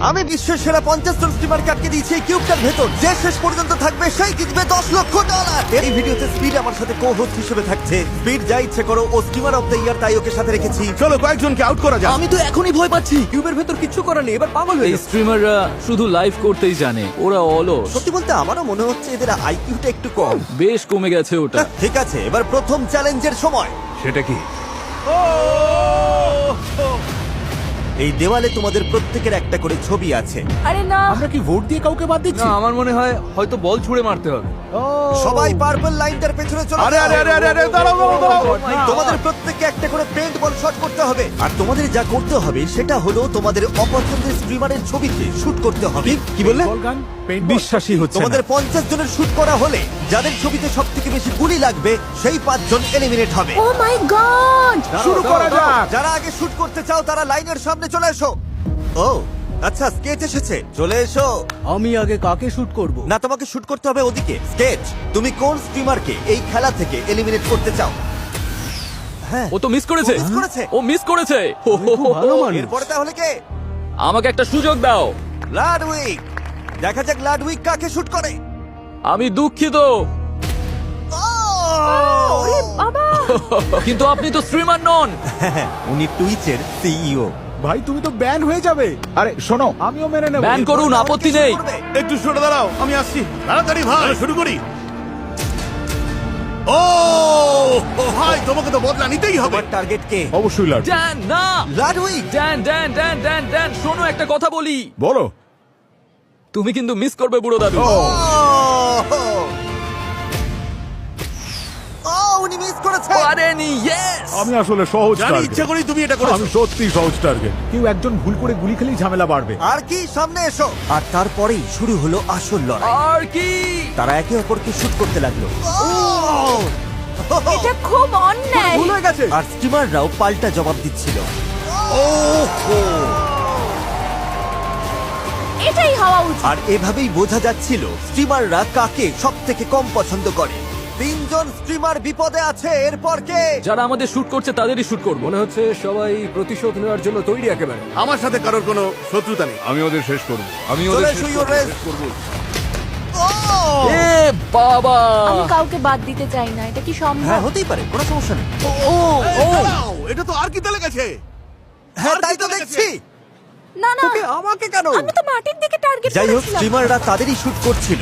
আমি বিশ্বের সেরা 50 জন স্ট্রিমারকে আটকে দিয়েছি এই কিউবটার ভেতর। যে শেষ পর্যন্ত থাকবে সেই জিতবে $10,00,000। এই ভিডিওতে স্পিড আমার সাথে কো-হোস্ট হিসেবে থাকছে। স্পিড যা ইচ্ছে করো, ও স্ট্রিমার অফ দ্য ইয়ার, তাই ওকে সাথে রেখেছি। চলো কয়েকজনকে আউট করা যাক। আমি তো এখনই ভয় পাচ্ছি। কিউবের ভেতর কিচ্ছু করার নেই, এবার পাগল হয়ে এই যাবো। স্ট্রিমাররা শুধু লাইভ করতেই জানে, ওরা অলস। সত্যি বলতে আমারও মনে হচ্ছে এদের আইকিউটা একটু কম। বেশ কমে গেছে ওটা। ঠিক আছে, এবার প্রথম চ্যালেঞ্জের সময়। সেটা কি? এই দেওয়ালে তোমাদের প্রত্যেকের একটা করে ছবি আছে। আরে না, আমরা কি ভোট দিয়ে কাউকে বাদ দিচ্ছি? না, আমার মনে হয় হয়তো বল ছুঁড়ে মারতে হবে। সবাই পার্পল লাইনটার পেছনে চলে আরে যাও। আরে আরে আরে আরে দাঁড়াও দাঁড়াও দাঁড়াও। তোমাদের প্রত্যেককে একটা করে পেইন্ট বল শট করতে হবে। আর তোমাদের যা করতে হবে সেটা হলো তোমাদের অপছন্দের স্ট্রিমারের ছবিতে শুট করতে হবে। কি বললে? বিশ্বাসই হচ্ছে না। তোমাদের 50 জনের শুট করা হলে যাদের ছবিতে সবথেকে বেশি গুলি লাগবে সেই 5 জন এলিমিনেট হবে। ও মাই গড! শুরু করা যাক। যারা আগে শুট করতে চাও তারা লাইনের সামনে চলে এসো। ও আচ্ছা, স্কেচ এসেছে, চলে এসো। আমি আগে কাকে শুট করব? না, তোমাকে শুট করতে হবে ওদিকে। স্কেচ, তুমি কোন স্ট্রিমারকে এই খেলা থেকে এলিমিনেট করতে চাও? হ্যাঁ, ও তো মিস করেছে। ও miss করেছে। ও মিস করেছে। হো, হো, হো, ভালো হো। মানুষ। এরপরে তাহলে কে? আমাকে একটা সুযোগ দাও। লাডউইক। দেখা যাক লাডউইক কাকে শুট করে। আমি দুঃখিত, ওরে বাবা! কিন্তু আপনি তো স্ট্রিমার নন। উনি টুইচের সিইও। ভাই তুমি তো ব্যান হয়ে যাবে। আরে শোনো, আমিও মেনে নেব। ব্যান করুন, আপত্তি নেই। একটু সরে দাঁড়াও, আমি আসছি। তাড়াতাড়ি ভাই, শুরু করি। ও ভাই, তোমাকে তো বদলা নিতেই হবে। তোমার টার্গেট কে? অবশ্যই লাড। ড্যান, না। Ludwig. Dan, Dan, Dan, Dan, Dan, শোনো একটা কথা বলি। বলো। তুমি কিন্তু মিস করবে বুড়ো দাদু। ও উনি মিস করেছে। পারেনি, ইয়েস। আমি আসলে সহজ জানি টার্গেট। ইচ্ছা করেই তুমি এটা করেছো। আমি সত্যি সহজ টার্গেট। কেউ একজন ভুল করে গুলি খেলেই ঝামেলা বাড়বে। আর কি, সামনে এসো। আর তারপরেই শুরু হলো আসল লড়াই। আর কি? তারা একে অপরকে শুট করতে লাগলো। এটা খুব অন্যায়। ভুল হয়ে গেছে। আর স্টিমাররাও পাল্টা জবাব দিচ্ছিল। এটাই হওয়া উচিত। আর এভাবেই বোঝা যাচ্ছিল স্ট্রিমাররা কাকে সব থেকে কম পছন্দ করে। 3 জন স্ট্রিমার বিপদে আছে। এরপর কে? যারা আমাদের শুট করছে তাদেরই শুট করবো। মনে হচ্ছে সবাই প্রতিশোধ নেওয়ার জন্য তৈরি একেবারে। আমার সাথে কারোর কোনো শত্রুতা নেই। আমি ওদের শেষ করব। আমি চলে এসো, ইউর রেস। এ বাবা! আমি কাউকে বাদ দিতে চাই না, এটা কি হ্যাঁ, সম্ভব? হতেই পারে, কোনো সমস্যা নেই। দাঁড়াও, এটা তো আর কি তালে গেছে। হ্যাঁ, আর তাই কি তো তালে দেখছি। না না, আমাকে কেন? আমি তো মাটির দিকে টার্গেট যাই হোক, করেছিলাম। স্ট্রিমাররা তাদেরই শুট করছিল